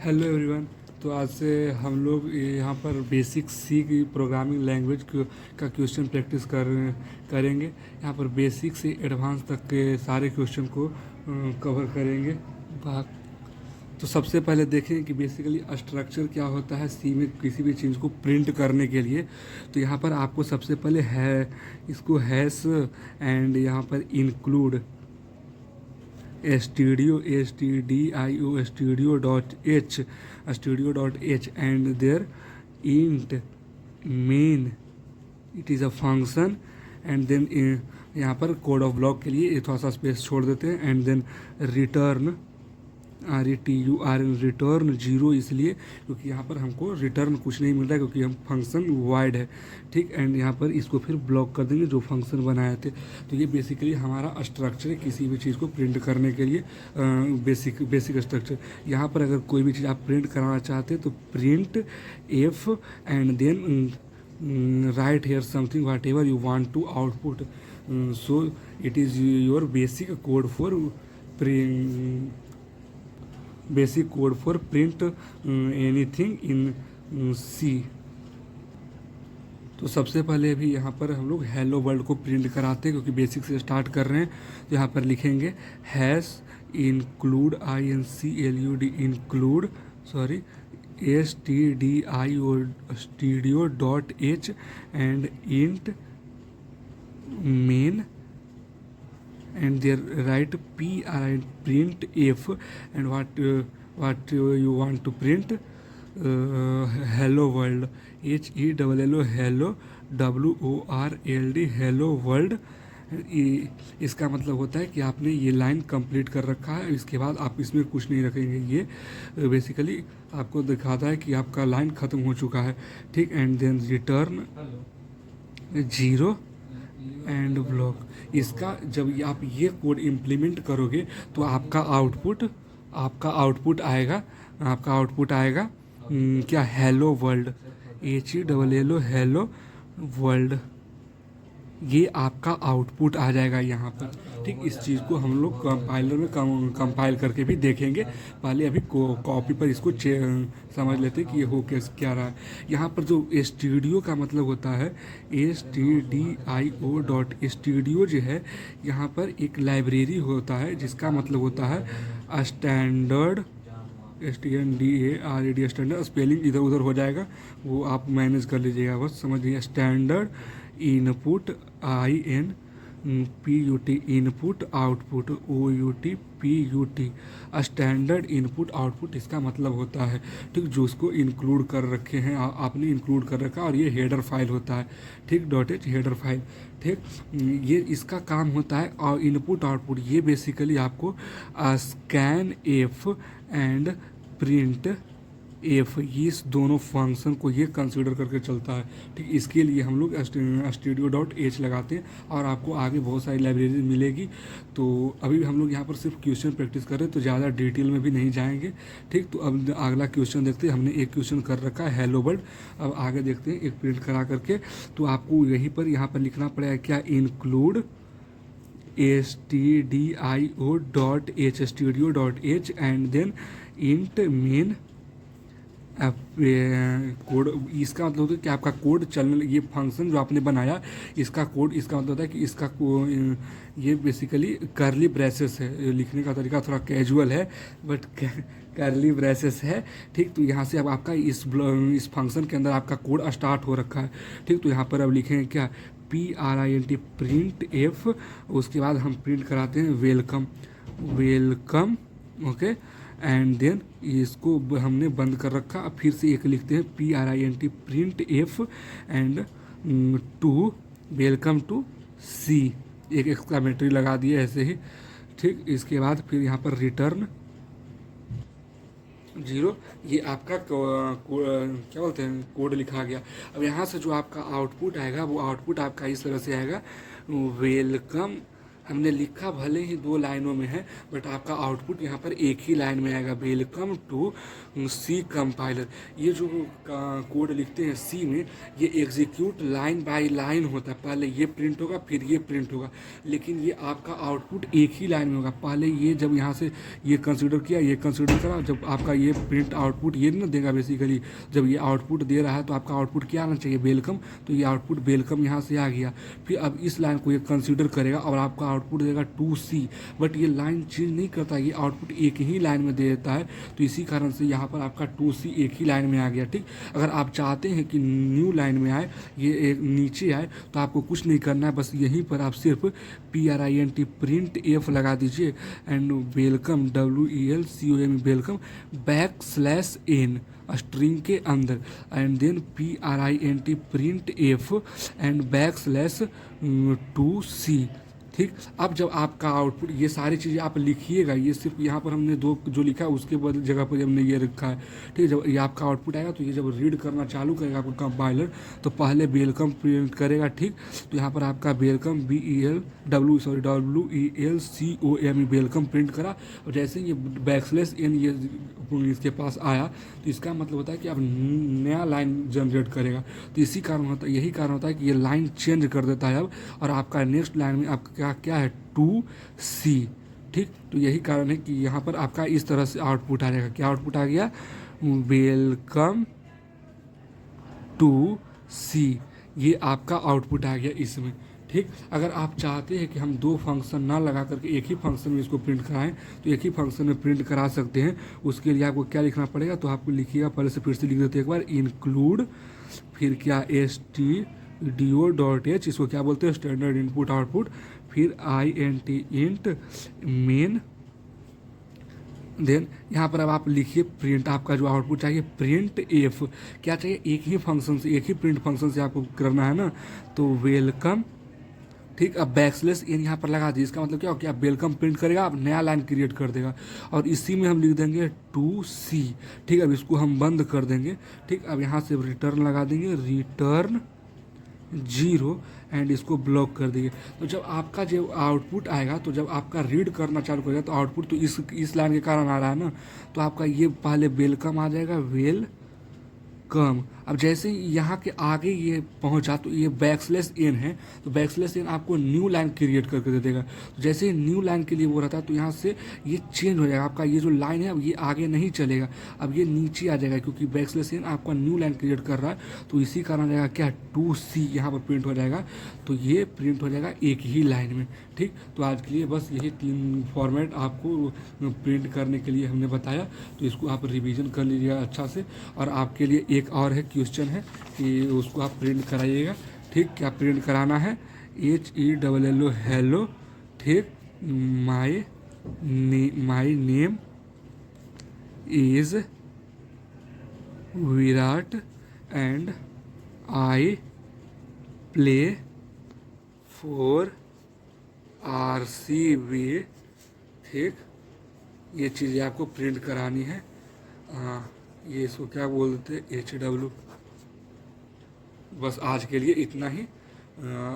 Hello everyone. तो आज से हम लोग यहाँ पर बेसिक सी की प्रोग्रामिंग लैंग्वेज का क्वेश्चन प्रैक्टिस करेंगे। यहाँ पर बेसिक से एडवांस तक के सारे क्वेश्चन को कवर करेंगे। भाग तो सबसे पहले देखें कि बेसिकली स्ट्रक्चर क्या होता है सी में किसी भी चीज़ को प्रिंट करने के लिए। तो यहाँ पर आपको सबसे पहले है इसको हैश एंड यहाँ पर include studio.h and their int main, it is a function and then यहाँ पर कोड ऑफ ब्लॉक के लिए थोड़ा सा स्पेस छोड़ देते हैं and then return return zero, इसलिए क्योंकि यहाँ पर हमको रिटर्न कुछ नहीं मिल रहा है क्योंकि हम फंक्शन वाइड है। ठीक, एंड यहाँ पर इसको फिर ब्लॉक कर देंगे जो फंक्शन बनाए थे। तो ये बेसिकली हमारा स्ट्रक्चर है किसी भी चीज़ को प्रिंट करने के लिए, बेसिक स्ट्रक्चर। यहाँ पर अगर कोई भी चीज़ आप प्रिंट कराना चाहते हैं तो print f and then right here something whatever you want to output. So it is your basic code for print anything in C. तो सबसे पहले भी यहाँ पर हम लोग हेलो वर्ल्ड को प्रिंट कराते हैं क्योंकि बेसिक से स्टार्ट कर रहे हैं। तो यहाँ पर लिखेंगे hash include include studio.h and int main and their write print f and what you want to print hello world hello world hello world। इसका मतलब होता है कि आपने ये लाइन कंप्लीट कर रखा है, इसके बाद आप इसमें कुछ नहीं रखेंगे। ये बेसिकली आपको दिखाता है कि आपका लाइन ख़त्म हो चुका है। ठीक, and then return zero and block. इसका जब आप ये कोड इम्प्लीमेंट करोगे तो आपका आउटपुट आएगा क्या, hello world HELLO hello world. ये आपका आउटपुट आ जाएगा यहाँ पर। ठीक, इस चीज़ को हम लोग कंपाइलर में कंपाइल करके भी देखेंगे। पहले अभी कॉपी पर इसको समझ लेते हैं कि ये हो क्या रहा है। यहाँ पर जो स्टूडियो का मतलब होता है studio जो है, यहाँ पर एक लाइब्रेरी होता है जिसका मतलब होता है स्टैंडर्ड STANDARD स्टैंडर्ड। स्पेलिंग इधर उधर हो जाएगा, वो आप मैनेज कर लीजिएगा, बस समझिए। Standard input INPUT input output OUTPUT standard input output इसका मतलब होता है। ठीक, जो उसको इंक्लूड कर रखे हैं आपने इंक्लूड कर रखा, और ये हेडर फाइल होता है। ठीक, .h हेडर फाइल। ठीक, ये इसका काम होता है। और इनपुट आउटपुट ये बेसिकली आपको scan F and print F, इस दोनों फंक्शन को ये कंसीडर करके चलता है। ठीक, इसके लिए हम लोग studio.h लगाते हैं और आपको आगे बहुत सारी लाइब्रेरी मिलेगी। तो अभी हम लोग यहाँ पर सिर्फ क्वेश्चन प्रैक्टिस कर रहे हैं, तो ज़्यादा डिटेल में भी नहीं जाएंगे। ठीक, तो अब अगला क्वेश्चन देखते हैं। हमने एक क्वेश्चन कर रखा है हेलो वर्ल्ड, अब आगे देखते हैं एक प्रिंट करा करके। तो आपको यहीं पर यहाँ पर लिखना पड़ेगा क्या, include studio.h and then int main code. इसका मतलब होता है कि आपका कोड चलने, ये फंक्शन जो आपने बनाया इसका कोड, इसका मतलब होता है कि इसका ये बेसिकली कर्ली ब्रेसेस है। लिखने का तरीका थोड़ा कैजुअल है बट कर्ली ब्रेसेस है। ठीक, तो यहाँ से अब आपका इस फंक्शन के अंदर आपका कोड स्टार्ट हो रखा है। ठीक, तो यहाँ पर अब लिखेंगे क्या, PRINT प्रिंट एफ। उसके बाद हम प्रिंट कराते हैं वेलकम। ओके, एंड देन इसको हमने बंद कर रखा। अब फिर से एक लिखते हैं PRINT print f and to welcome to C, एक एक्सक्लेमेटरी लगा दिए ऐसे ही। ठीक, इसके बाद फिर यहाँ पर रिटर्न जीरो, ये आपका क्या बोलते हैं कोड लिखा गया। अब यहाँ से जो आपका आउटपुट आएगा वो आउटपुट आपका इस तरह से आएगा, वेलकम हमने लिखा भले ही 2 लाइनों में है, बट आपका आउटपुट यहाँ पर एक ही लाइन में आएगा, वेलकम टू सी कंपाइलर। ये जो कोड लिखते हैं सी में, ये एग्जीक्यूट लाइन बाय लाइन होता है, पहले ये प्रिंट होगा फिर ये प्रिंट होगा, लेकिन ये आपका आउटपुट एक ही लाइन में होगा। पहले ये जब यहाँ से ये कंसिडर किया, ये कंसिडर करा, जब आपका ये प्रिंट आउटपुट ये ना देगा, बेसिकली जब ये आउटपुट दे रहा है तो आपका आउटपुट क्या आना चाहिए, वेलकम, तो ये आउटपुट वेलकम यहाँ से आ गया। फिर अब इस लाइन को ये कंसिडर करेगा और आपका आउटपुट देगा 2C, बट ये लाइन चेंज नहीं करता, ये आउटपुट एक ही लाइन में दे देता है, तो इसी कारण से यहाँ पर आपका 2C एक ही लाइन में आ गया। ठीक, अगर आप चाहते हैं कि न्यू लाइन में आए, ये एक नीचे आए, तो आपको कुछ नहीं करना है, बस यहीं पर आप सिर्फ PRINT प्रिंट F लगा दीजिए and welcome WELCOM welcome \n string के अंदर, and then PRINT print F and \2C। ठीक, अब जब आपका आउटपुट, ये सारी चीज़ें आप लिखिएगा, ये सिर्फ यहाँ पर हमने 2 जो लिखा है उसके बदले जगह पर हमने ये रखा है। ठीक, जब ये आपका आउटपुट आएगा तो ये जब रीड करना चालू करेगा आपका कंपाइलर, तो पहले वेलकम प्रिंट करेगा। ठीक, तो यहाँ पर आपका वेलकम WELCOM वेलकम प्रिंट करा, और जैसे ही ये \n ये इसके पास आया, तो इसका मतलब होता है कि अब नया लाइन जनरेट करेगा। तो इसी कारण होता है, यही कारण होता है कि ये लाइन चेंज कर देता है अब, और आपका नेक्स्ट लाइन में आपका क्या है 2C। ठीक, तो यही कारण है कि यहाँ पर आपका इस तरह से आउटपुट आ जाएगा। क्या आउटपुट आ गया, वेलकम टू सी, ये आपका आउटपुट आ गया इसमें। ठीक, अगर आप चाहते हैं कि हम 2 फंक्शन ना लगा करके एक ही फंक्शन में इसको प्रिंट कराएं, तो एक ही फंक्शन में प्रिंट करा सकते हैं। उसके लिए आपको क्या लिखना पड़ेगा, तो आपको लिखिएगा, पहले से फिर से लिख देते एक बार, इंक्लूड, फिर क्या stdio.h, इसको क्या बोलते हैं, स्टैंडर्ड इनपुट आउटपुट, फिर int मेन, देन यहाँ पर अब आप लिखिए प्रिंट, आपका जो आउटपुट चाहिए प्रिंट F, क्या चाहिए, एक ही फंक्शन से, एक ही प्रिंट फंक्शन से आपको करना है ना, तो वेलकम। ठीक, अब \n यहाँ पर लगा दीजिए, इसका मतलब क्या हो, कि आप वेलकम प्रिंट करेगा, अब नया लाइन क्रिएट कर देगा, और इसी में हम लिख देंगे 2C। ठीक, अब इसको हम बंद कर देंगे। ठीक, अब यहाँ से रिटर्न लगा देंगे, रिटर्न 0, एंड इसको ब्लॉक कर देंगे। तो जब आपका जो आउटपुट आएगा, तो जब आपका रीड करना चालू करेगा, तो आउटपुट तो इस लाइन के कारण आ रहा है ना, तो आपका ये पहले वेलकम आ जाएगा, वेलकम। अब जैसे ही यहाँ के आगे ये पहुँचा, तो ये \n है, तो \n आपको न्यू लाइन क्रिएट करके दे देगा। तो जैसे ही न्यू लाइन के लिए वो रहता है, तो यहाँ से ये चेंज हो जाएगा, आपका ये जो लाइन है अब ये आगे नहीं चलेगा, अब ये नीचे आ जाएगा, क्योंकि \n आपका न्यू लाइन क्रिएट कर रहा है, तो इसी कारण आ जाएगा क्या, 2C यहाँ पर प्रिंट हो जाएगा, तो ये प्रिंट हो जाएगा एक ही लाइन में। ठीक, तो आज के लिए बस यही 3 फॉर्मेट आपको प्रिंट करने के लिए हमने बताया, तो इसको आप रिवीजन कर लीजिएगा अच्छा से। और आपके लिए एक और है क्वेश्चन है कि उसको आप प्रिंट कराइएगा। ठीक, क्या प्रिंट कराना है, HELLO हेलो। ठीक, my name is Virat and I play for RCB। ठीक, ये चीज़ें आपको प्रिंट करानी है। ये इसको क्या बोलते हैं, HW। बस आज के लिए इतना ही,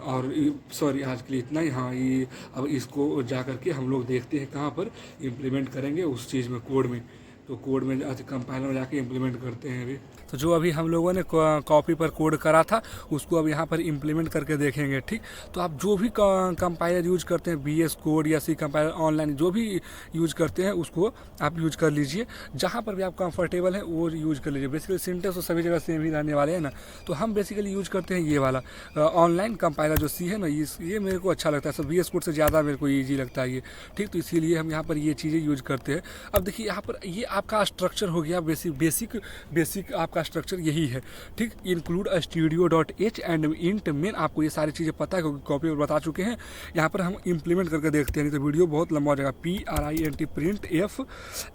और सॉरी आज के लिए इतना ही। हाँ, ये अब इसको जा करके हम लोग देखते हैं कहाँ पर इम्प्लीमेंट करेंगे उस चीज़ में, कोड में। तो कोड में कंपाइलर में जाके इम्प्लीमेंट करते हैं अभी। तो जो अभी हम लोगों ने कॉपी पर कोड करा था, उसको अब यहाँ पर इम्प्लीमेंट करके देखेंगे। ठीक, तो आप जो भी कंपाइलर यूज करते हैं, VS कोड या C कंपाइलर, ऑनलाइन जो भी यूज करते हैं, उसको आप यूज कर लीजिए। जहाँ पर भी आप कंफर्टेबल है वो यूज कर लीजिए। बेसिकली सिंटेक्स तो सभी जगह सेम ही रहने वाले हैं ना, तो हम बेसिकली यूज करते हैं ये वाला ऑनलाइन कंपाइलर जो C है ना, ये मेरे को अच्छा लगता है। सब VS कोड से ज़्यादा मेरे को ईजी लगता है ये। ठीक, तो इसीलिए हम यहाँ पर ये चीज़ें यूज करते हैं। अब देखिए यहाँ पर ये आपका स्ट्रक्चर हो गया, बेसिक आपका स्ट्रक्चर यही है। ठीक, include stdio.h and int main, आपको ये सारी चीज़ें पता है क्योंकि कॉपी पर बता चुके हैं। यहाँ पर हम इम्प्लीमेंट करके देखते हैं, नहीं तो वीडियो बहुत लंबा हो जाएगा। PRINT print F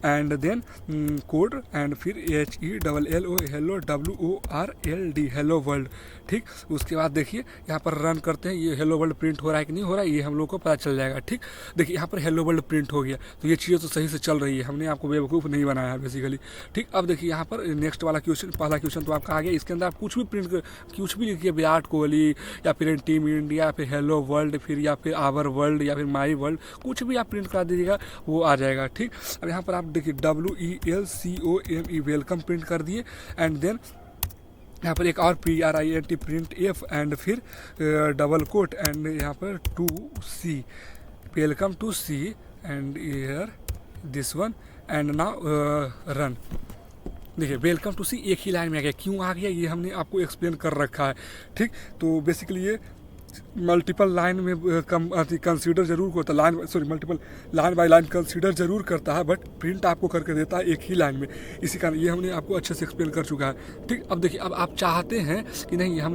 and then code, and फिर HELLO hello WORLD hello world. ठीक, उसके बाद देखिए यहाँ पर रन करते हैं, ये हेलो वर्ल्ड प्रिंट हो रहा है कि नहीं हो रहा है, ये हम लोग को पता चल जाएगा। ठीक, देखिए यहाँ पर हेलो वर्ल्ड प्रिंट हो गया, तो ये चीज़ें तो सही से चल रही है, हमने आपको बेवकूफ़ नहीं बनाया। बनाया है बेसिकली। ठीक, अब देखिए यहाँ पर नेक्स्ट वाला क्वेश्चन, पहला क्वेश्चन तो आपका आ गया। इसके अंदर आप कुछ भी प्रिंट कुछ भी लिखिए, विराट कोहली या फिर टीम इंडिया, फिर हेलो वर्ल्ड, फिर या फिर आवर वर्ल्ड या फिर माई वर्ल्ड, कुछ भी आप प्रिंट करा दीजिएगा वो आ जाएगा। ठीक, अब यहाँ पर आप देखिए WELCOME वेलकम प्रिंट कर दिए, एंड देन यहाँ पर एक और PRINT प्रिंट F, एंड फिर डबल कोट, एंड यहाँ पर 2C welcome to C, and here this one, and now run. देखिए वेलकम टू सी एक ही लाइन में आ गया। क्यों आ गया ये हमने आपको एक्सप्लेन कर रखा है। ठीक, तो बेसिकली ये मल्टीपल लाइन में कंसीडर जरूर होता है, multiple line by line consider जरूर करता है, बट प्रिंट आपको करके देता है एक ही लाइन में। इसी कारण ये हमने आपको अच्छे से एक्सप्लेन कर चुका है। ठीक, अब देखिए, अब आप चाहते हैं कि नहीं हम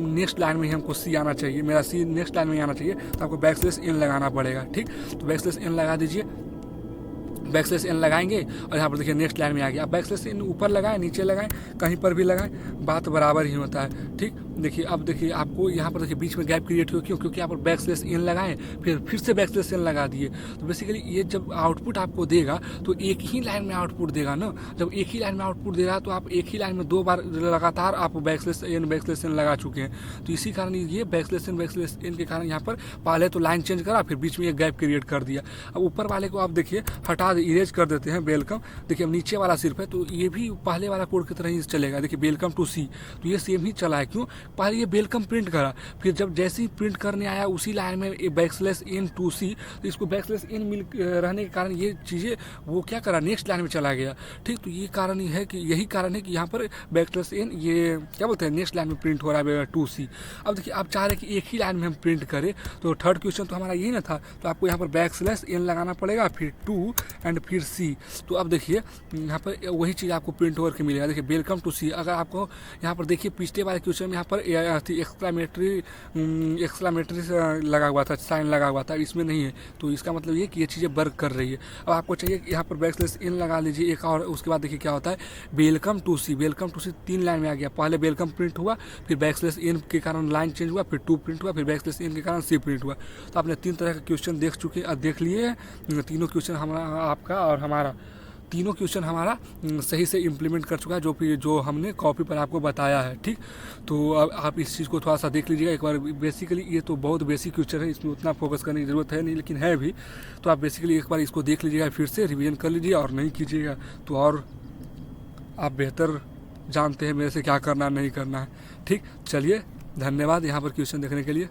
नेक्स्ट लाइन में ही हमको सी आना चाहिए, मेरा सी नेक्स्ट लाइन में आना चाहिए, तो आपको \n लगाना पड़ेगा। ठीक, तो \n लगा दीजिए, \n लगाएंगे और यहाँ पर देखिए नेक्स्ट लाइन में आ गया। अब \n ऊपर लगाएं, नीचे लगाएं, कहीं पर भी लगाएं, बात बराबर ही होता है। ठीक, देखिए अब देखिए आपको यहाँ पर देखिए बीच में गैप क्रिएट हुआ। क्यों? क्योंकि यहाँ पर \n लगाएं, फिर से \n लगा दिए। तो बेसिकली ये जब आउटपुट आपको देगा तो एक ही लाइन में आउटपुट देगा ना। जब एक ही लाइन में आउटपुट दे रहा है तो आप एक ही लाइन में 2 बार लगातार आप \n लगा चुके हैं। तो इसी कारण ये \n के कारण यहाँ पर पहले तो लाइन चेंज करा, फिर बीच में एक गैप क्रिएट कर दिया। अब ऊपर वाले को आप देखिए हटा इरेज कर देते हैं वेलकम। देखिए अब नीचे वाला सिर्फ है, तो ये भी पहले वाला कोड की तरह ही चलेगा। देखिए वेलकम टू सी, तो ये सेम ही चला है। क्यों? पहले ये वेलकम प्रिंट करा, फिर जब जैसे ही प्रिंट करने आया उसी लाइन में \n टू सी, तो इसको \n मिल रहने के कारण ये चीज़ें वो क्या करा, नेक्स्ट लाइन में चला गया। ठीक, तो ये कारण ही है कि यही कारण है कि यहाँ पर \n ये क्या बोलते हैं नेक्स्ट लाइन में प्रिंट हो रहा है 2C। अब देखिए आप चाह रहे हैं कि एक ही लाइन में हम प्रिंट करें, तो थर्ड क्वेश्चन तो हमारा यही ना था, तो आपको यहाँ पर \n लगाना पड़ेगा, फिर 2 एंड फिर C। तो अब देखिए यहाँ पर वही चीज़ आपको प्रिंट होकर के मिलेगा। देखिए वेलकम टू सी, अगर आपको यहाँ पर देखिए पिछले वाले क्वेश्चन में यहाँ पर एक्सक्लामेटरी लगा हुआ था, साइन लगा हुआ था, इसमें नहीं है। तो इसका मतलब ये कि ये चीज़ें वर्क कर रही है। अब आपको चाहिए कि यहाँ पर \n लगा लीजिए एक और, उसके बाद देखिए क्या होता है, वेलकम टू सी 3 लाइन में आ गया। पहले वेलकम प्रिंट हुआ, फिर \n के कारण लाइन चेंज हुआ, फिर 2 प्रिंट हुआ, फिर \n के कारण C प्रिंट हुआ। तो आपने 3 तरह के क्वेश्चन देख लिए। तीनों क्वेश्चन हमारा, आपका और हमारा, तीनों क्वेश्चन हमारा सही से इम्प्लीमेंट कर चुका है, जो हमने कॉपी पर आपको बताया है। ठीक, तो अब आप इस चीज़ को थोड़ा सा देख लीजिएगा एक बार। बेसिकली ये तो बहुत बेसिक क्वेश्चन है, इसमें उतना फोकस करने की ज़रूरत है नहीं, लेकिन है भी। तो आप बेसिकली एक बार इसको देख लीजिएगा, फिर से रिवीजन कर लीजिए, और नहीं कीजिएगा तो और आप बेहतर जानते हैं मेरे से क्या करना नहीं करना है। ठीक, चलिए धन्यवाद यहाँ पर क्वेश्चन देखने के लिए।